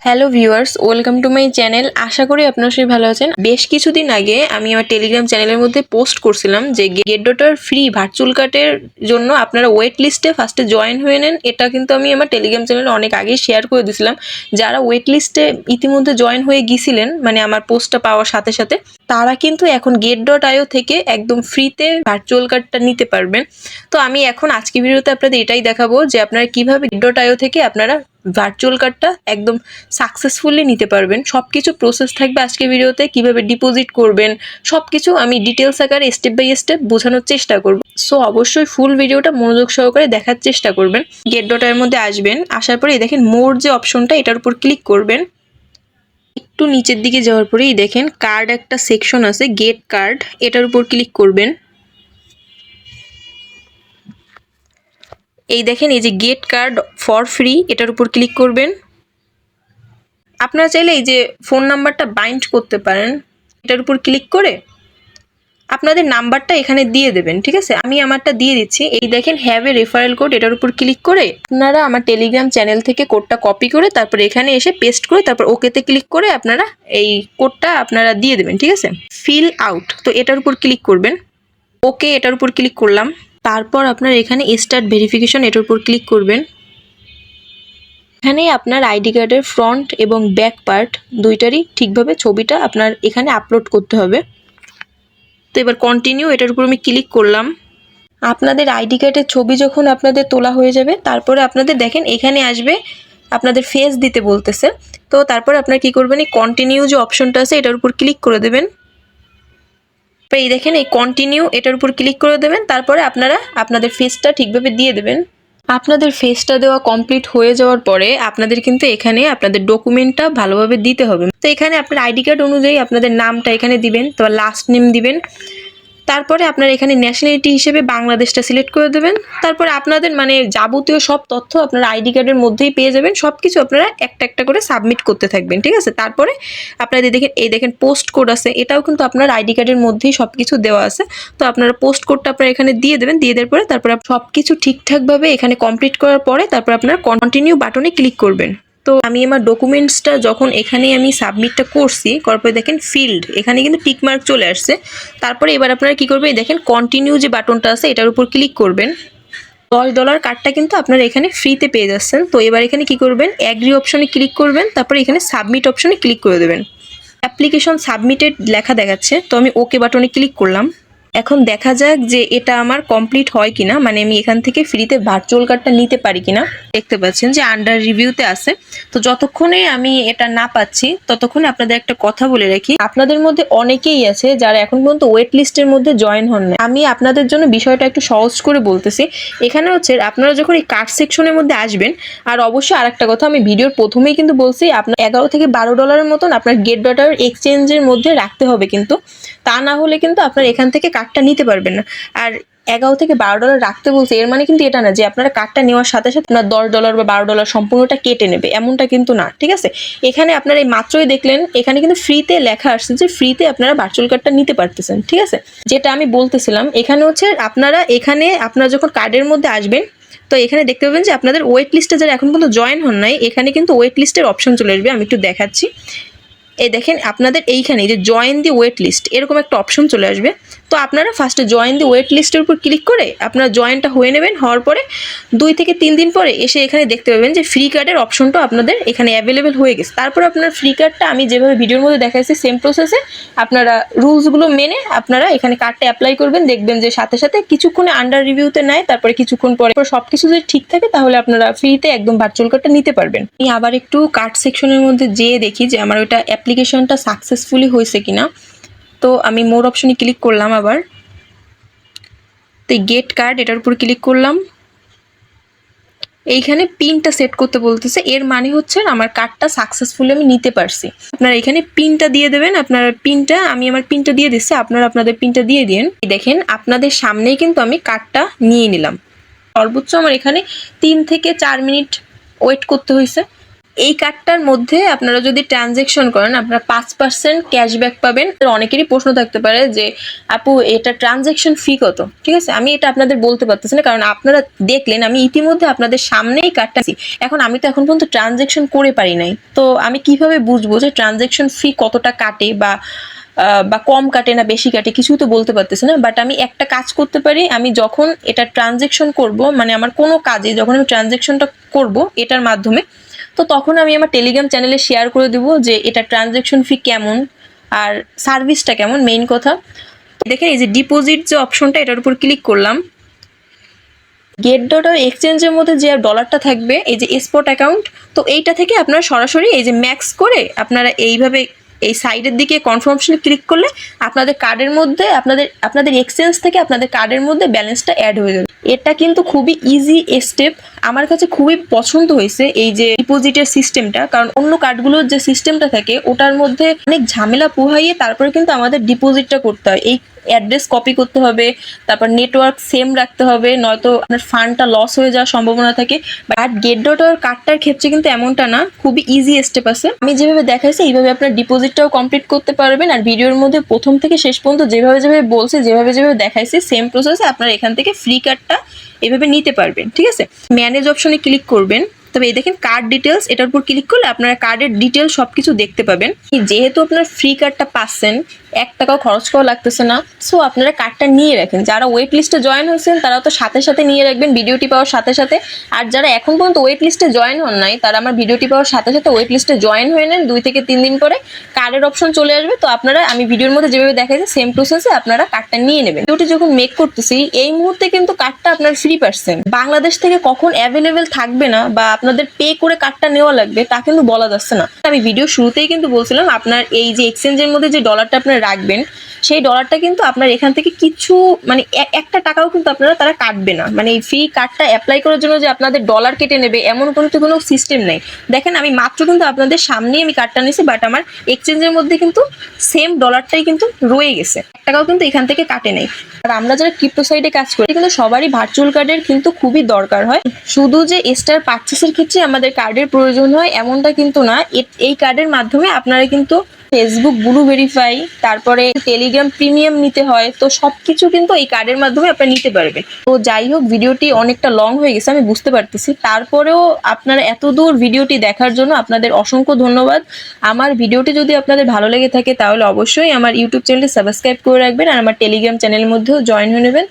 Hello viewers, welcome to my channel. আশা করি আপনারা সবাই ভালো আছেন। বেশ কিছুদিন আগে আমি আমার টেলিগ্রাম চ্যানেলের মধ্যে পোস্ট করছিলাম যে গেটডটার ফ্রি ভার্চুয়াল কার্ডের জন্য আপনারা ওয়েট লিস্টে ফার্স্টে জয়েন হয়ে নেন। এটা কিন্তু আমি আমার টেলিগ্রাম চ্যানেলে অনেক আগেই শেয়ার করে দিয়েছিলাম। যারা ওয়েট লিস্টে ইতিমধ্যে জয়েন হয়ে গিয়েছিলেন, মানে আমার পোস্টটা পাওয়ার সাথে সাথে, তারা কিন্তু এখন get.io থেকে একদম ফ্রিতে ভার্চুয়াল কার্ডটা নিতে পারবেন। তো আমি এখন আজকে ভিডিওতে আপনাদের এটাই দেখাবো যে আপনারা কিভাবে get.io থেকে আপনারা ভার্চুয়াল কার্ডটা একদম সাকসেসফুলি নিতে পারবেন। সবকিছু প্রসেস থাকবে আজকে ভিডিওতে, কিভাবে ডিপোজিট করবেন সবকিছু আমি ডিটেলস আকারে স্টেপ বাই স্টেপ বোঝানোর চেষ্টা করব। সো অবশ্যই ফুল ভিডিওটা মনোযোগ সহকারে দেখার চেষ্টা করবেন। get.io এর মধ্যে আসবেন, আসার পরে দেখেন মোর যে অপশনটা, এটার উপর ক্লিক করবেন। একটু নিচের দিকে যাওয়ার পরেই দেখেন কার্ড একটা সেকশন আছে, গেট কার্ড, এটার উপর ক্লিক করবেন। এই দেখেন এই যে গেট কার্ড ফর ফ্রি, এটার উপর ক্লিক করবেন। আপনারা চাইলে এই যে ফোন নাম্বারটা বাইন্ড করতে পারেন, এটার উপর ক্লিক করে আপনাদের নাম্বারটা এখানে দিয়ে দেবেন। ঠিক আছে, আমি আমারটা দিয়ে দিচ্ছি। এই দেখেন হ্যাভ এ রেফারেল কোড, এটার উপর ক্লিক করে আপনারা আমার টেলিগ্রাম চ্যানেল থেকে কোডটা কপি করে তারপর এখানে এসে পেস্ট করে তারপর ওকেতে ক্লিক করে আপনারা এই কোডটা আপনারা দিয়ে দেবেন। ঠিক আছে, ফিল আউট, তো এটার উপর ক্লিক করবেন। ওকে, এটার উপর ক্লিক করলাম। তারপর আপনার এখানে স্টার্ট ভেরিফিকেশন, এটার উপর ক্লিক করবেন। এখানে আপনার আইডি কার্ডের ফ্রন্ট এবং ব্যাক পার্ট দুইটারই ঠিকভাবে ছবিটা আপনার এখানে আপলোড করতে হবে। তো এবার কন্টিনিউ, এটার উপর আমি ক্লিক করলাম। আপনাদের আইডি কার্ডের ছবি যখন আপনাদের তোলা হয়ে যাবে, তারপরে আপনাদের দেখেন এখানে আসবে আপনাদের ফেস দিতে বলতেছে। তো তারপর আপনারা কি করবেন, এই কন্টিনিউ যে অপশনটা আছে এটার উপর ক্লিক করে দেবেন। এই দেখেন এই কন্টিনিউ, এটার উপর ক্লিক করে দেবেন। তারপরে আপনারা আপনাদের ফেসটা ঠিকভাবে দিয়ে দেবেন। আপনাদের ফেসটা দেওয়া কমপ্লিট হয়ে যাওয়ার পরে আপনাদের কিন্তু এখানে আপনাদের ডকুমেন্টটা ভালোভাবে দিতে হবে। তো এখানে আপনার আইডি কার্ড অনুযায়ী আপনাদের নামটা এখানে দিবেন, তো লাস্ট নেম দিবেন। তারপরে আপনার এখানে ন্যাশনালিটি হিসেবে বাংলাদেশটা সিলেক্ট করে দেবেন। তারপরে আপনাদের মানে যাবতীয় সব তথ্য আপনার আইডি কার্ডের মধ্যেই পেয়ে যাবেন। সব কিছু আপনারা একটা একটা করে সাবমিট করতে থাকবেন। ঠিক আছে, তারপরে আপনাদের দেখেন এই দেখেন পোস্ট কোড আছে, এটাও কিন্তু আপনার আইডি কার্ডের মধ্যেই সব কিছু দেওয়া আছে। তো আপনারা পোস্ট কোডটা আপনারা এখানে দিয়ে দেবেন। দিয়ে দেওয়ার পরে তারপরে সব কিছু ঠিকঠাকভাবে এখানে কমপ্লিট করার পরে তারপর আপনারা কন্টিনিউ বাটনে ক্লিক করবেন। তো আমি আমার ডকুমেন্টসটা যখন এখানে আমি সাবমিটটা করছি, করার পরে দেখেন ফিল্ড, এখানে কিন্তু টিকমার্ক চলে আসছে। তারপরে এবার আপনারা কি করবেন, দেখেন কন্টিনিউ যে বাটনটা আছে এটার উপর ক্লিক করবেন। $10 কার্ডটা কিন্তু আপনারা এখানে ফ্রিতে পেয়ে যাচ্ছেন। তো এবার এখানে কি করবেন, অ্যাগ্রি অপশনে ক্লিক করবেন, তারপরে এখানে সাবমিট অপশনে ক্লিক করে দেবেন। অ্যাপ্লিকেশন সাবমিটেড লেখা দেখাচ্ছে, তো আমি ওকে বাটনে ক্লিক করলাম। এখন দেখা যাক যে এটা আমার কমপ্লিট হয় কিনা, মানে আমি এখান থেকে ফ্রিতে ভার্চুয়াল কার্ডটা নিতে পারি কিনা। দেখতে পাচ্ছেন যে আন্ডার রিভিউতে আছে। তো যতক্ষণে আমি এটা না পাচ্ছি ততক্ষণে আপনাদের একটা কথা বলে রাখি, আপনাদের মধ্যে অনেকেই আছে যারা এখন পর্যন্ত ওয়েট লিস্টের মধ্যে জয়েন হন না। আমি আপনাদের জন্য বিষয়টা একটু সহজ করে বলতেছি। এখানে হচ্ছে আপনারা যখন এই কার্ড সেকশনের মধ্যে আসবেন, আর অবশ্যই আরেকটা কথা আমি ভিডিওর প্রথমেই কিন্তু বলছি, আপনার $11 থেকে $12 মতন আপনার get.io এক্সচেঞ্জের মধ্যে রাখতে হবে, কিন্তু তা না হলে কিন্তু আপনার এখান থেকে কার্ডটা নিতে পারবেন না। আর $11 থেকে $12 রাখতে বলছে, এর মানে কিন্তু এটা না যে আপনারা কার্ডটা নেওয়ার সাথে সাথে আপনার $10 বা $12 সম্পূর্ণটা কেটে নেবে, এমনটা কিন্তু না। ঠিক আছে, এখানে আপনারা এই মাত্রই দেখলেন এখানে কিন্তু ফ্রিতে লেখা আসছে যে ফ্রিতে আপনারা ভার্চুয়াল কার্ডটা নিতে পারতেছেন। ঠিক আছে, যেটা আমি বলতেছিলাম এখানে হচ্ছে আপনারা আপনারা যখন কার্ডের মধ্যে আসবেন, তো এখানে দেখতে পাবেন যে আপনাদের ওয়েট লিস্টে যারা এখন পর্যন্ত জয়েন হন নাই, এখানে কিন্তু ওয়েট লিস্টের অপশন চলে আসবে। আমি একটু দেখাচ্ছি। এই দেখেন আপনাদের এইখানে যে জয়েন দি ওয়েট লিস্ট এরকম একটা অপশন চলে আসবে। তো আপনারা ফার্স্টে জয়েন দি ওয়েট লিস্টের উপর ক্লিক করে আপনারা জয়েনটা হয়ে নেবেন। হওয়ার পরে 2 থেকে 3 দিন পরে এসে এখানে দেখতে পাবেন যে ফ্রি কার্ডের অপশনটা আপনাদের এখানে অ্যাভেলেবেল হয়ে গেছে। তারপর আপনার ফ্রি কার্ডটা আমি যেভাবে ভিডিওর মধ্যে দেখাচ্ছি সেম প্রসেসে আপনারা রুলসগুলো মেনে আপনারা এখানে কার্ডটা অ্যাপ্লাই করবেন। দেখবেন যে সাথে সাথে কিছুক্ষণে আন্ডার রিভিউতে নেয়, তারপরে কিছুক্ষণ পরে সব কিছু যদি ঠিক থাকে তাহলে আপনারা ফ্রিতে একদম ভার্চুয়াল কার্ডটা নিতে পারবেন। আমি আবার একটু কার্ড সেকশনের মধ্যে যেয়ে দেখি যে আমার ওটা অ্যাপ্লিকেশনটা সাকসেসফুলি হয়েছে কিনা। তো আমি মোর অপশনে ক্লিক করলাম আবার। তো গেট কার্ড, এটার উপর ক্লিক করলাম। এইখানে পিনটা সেট করতে বলতেছে, এর মানে হচ্ছে আমার কার্ডটা সাকসেসফুলি আমি নিতে পারছি। আপনারা এখানে পিনটা দিয়ে দেবেন। আপনার পিনটা, আমি আমার পিনটা দিয়ে দিচ্ছি, আপনারা আপনাদের পিনটা দিয়ে দিন। দেখেন আপনাদের সামনেই কিন্তু আমি কার্ডটা নিয়ে নিলাম। সর্বোচ্চ আমার এখানে 3 থেকে 4 মিনিট ওয়েট করতে হয়েছে। এই কার্ডটার মধ্যে আপনারা যদি ট্রানজ্যাকশন করেন আপনারা 5% ক্যাশব্যাক পাবেন। অনেকেরই প্রশ্ন থাকতে পারে যে আপু এটা ট্রানজ্যাকশন ফি কত? ঠিক আছে, আমি এটা আপনাদের বলতে পারতেছি না, কারণ আপনারা দেখলেন আমি ইতিমধ্যে আপনাদের সামনেই কার্ডটা দিছি। এখন আমি তো এখন পর্যন্ত ট্রানজ্যাকশন করে পারি নাই, তো আমি কিভাবে বুঝবো যে ট্রানজ্যাকশন ফি কতটা কাটে বা কম কাটে না বেশি কাটে, কিছুই তো বলতে পারতেছি না। বাট আমি একটা কাজ করতে পারি, আমি যখন এটা ট্রানজ্যাকশন করব, মানে আমার কোনো কাজে যখন আমি ট্রানজ্যাকশনটা করব এটার মাধ্যমে, তো তখন আমি আমার টেলিগ্রাম চ্যানেলে শেয়ার করে দেবো যে এটা ট্রানজ্যাকশন ফি কেমন আর সার্ভিসটা কেমন। মেইন কথা দেখেন, এই যে ডিপোজিট যে অপশনটা, এটার উপর ক্লিক করলাম। গেট ডট এক্সচেঞ্জের মধ্যে যে ডলারটা থাকবে, এই যে স্পট অ্যাকাউন্ট, তো এইটা থেকে আপনারা সরাসরি এই যে ম্যাক্স করে আপনারা এইভাবে এই সাইডের দিকে কনফার্মেশনে ক্লিক করলে আপনাদের কার্ডের মধ্যে আপনাদের এক্সচেঞ্জ থেকে আপনাদের কার্ডের মধ্যে ব্যালেন্সটা অ্যাড হয়ে যাবে। এটা কিন্তু খুবই ইজি স্টেপ, আমার কাছে খুবই পছন্দ হয়েছে এই যে ডিপোজিটের সিস্টেমটা, কারণ অন্য কার্ডগুলোর যে সিস্টেমটা থাকে ওটার মধ্যে অনেক ঝামেলা পোহাইয়ে তারপরে কিন্তু আমাদের ডিপোজিটটা করতে হয়। এই অ্যাড্রেস কপি করতে হবে, তারপর নেটওয়ার্ক সেম রাখতে হবে, নয়তো আপনার ফান্ডটা লস হয়ে যাওয়ার সম্ভাবনা থাকে। বাট গেট ডট কার্ডটার ক্ষেত্রে কিন্তু এমনটা না, খুবই ইজি স্টেপ আছে। আমি যেভাবে দেখাইছি এইভাবে আপনার ডিপোজিটটাও কমপ্লিট করতে পারবেন। আর ভিডিওর মধ্যে প্রথম থেকে শেষ পর্যন্ত যেভাবে বলছে, যেভাবে দেখাইছি সেম প্রসেসে আপনারা এখান থেকে ফ্রি কার্ডটা এভাবে নিতে পারবেন। ঠিক আছে, ম্যানেজ অপশনে ক্লিক করবেন। তবে এই দেখেন কার্ড ডিটেলস, এটার উপর ক্লিক করলে আপনারা কার্ডের ডিটেলস সবকিছু দেখতে পাবেন। যেহেতু আপনার ফ্রি কার্ডটা পাচ্ছেন, 1 টাকাও খরচ করা লাগতেছে না, সো আপনারা কার্ডটা নিয়ে রাখেন। যারা ওয়েট লিস্টে জয়েন হয়েছেন তারাও তো সাথে সাথে নিয়ে রাখবেন ভিডিওটি পাওয়ার সাথে সাথে। আর যারা এখন পর্যন্ত ওয়েট লিস্টে জয়েন হন নাই, তারা আমার ভিডিওটি পাওয়ার সাথে সাথে ওয়েট লিস্টে জয়েন হয়ে নেন। 2 থেকে 3 দিন পরে কার্ডের অপশন চলে আসবে, তো আপনারা আমি ভিডিওর মধ্যে যেভাবে দেখাইছি সেম প্রসেসে আপনারা কার্ডটা নিয়ে নেবেন। ভিডিওটি যখন মেক করতেছি এই মুহূর্তে কিন্তু কার্ডটা আপনার ফ্রি পাচ্ছেন। বাংলাদেশ থেকে কখন অ্যাভেলেবেল থাকবে না বা আপনাদের পে করে কার্ডটা নেওয়া লাগবে তা কিন্তু বলা যাচ্ছে না। আমি ভিডিও শুরুতেই কিন্তু বলছিলাম আপনার এই যে এক্সচেঞ্জের মধ্যে যে ডলারটা আপনারা রাখবেন, সেই ডলারটা কিন্তু আপনার এখান থেকে কিছু মানে 1 টাকাও কিন্তু আপনারা তারা কাটবে না। মানে এই ফ্রি কার্ডটা অ্যাপ্লাই করার জন্য যে আপনাদের ডলার কেটে নেবে এমন কোনো সিস্টেম নেই। দেখেন আমি মাত্র কিন্তু আপনাদের সামনেই আমি কার্ডটা নিয়েছি, বাট আমার এক্সচেঞ্জের মধ্যে কিন্তু সেম ডলারটাই কিন্তু রয়ে গেছে, 1 টাকাও কিন্তু এখান থেকে কাটে নেই। আর আমরা যারা ক্রিপ্টো সাইডে কাজ করি কিন্তু সবারই ভার্চুয়াল কার্ডের কিন্তু খুবই দরকার হয়। শুধু যে স্টার পারচেসের ক্ষেত্রে আমাদের কার্ডের প্রয়োজন হয় এমনটা কিন্তু না। এই কার্ডের মাধ্যমে আপনারা কিন্তু ফেসবুক ব্লু ভেরিফাই, তারপরে টেলিগ্রাম প্রিমিয়াম নিতে হয়, তো সবকিছু কিন্তু এই কার্ডের মাধ্যমে আপনারা নিতে পারবেন। তো যাই হোক, ভিডিওটি অনেকটা লং হয়ে গেছে আমি বুঝতে পারতেছি, তারপরেও আপনারা এত দূর ভিডিওটি দেখার জন্য আপনাদের অসংখ্য ধন্যবাদ। আমার ভিডিওটি যদি আপনাদের ভালো লেগে থাকে তাহলে অবশ্যই আমার ইউটিউব চ্যানেলটি সাবস্ক্রাইব করে রাখবেন আর আমার টেলিগ্রাম চ্যানেলের মধ্যেও জয়েন হয়ে নেবেন।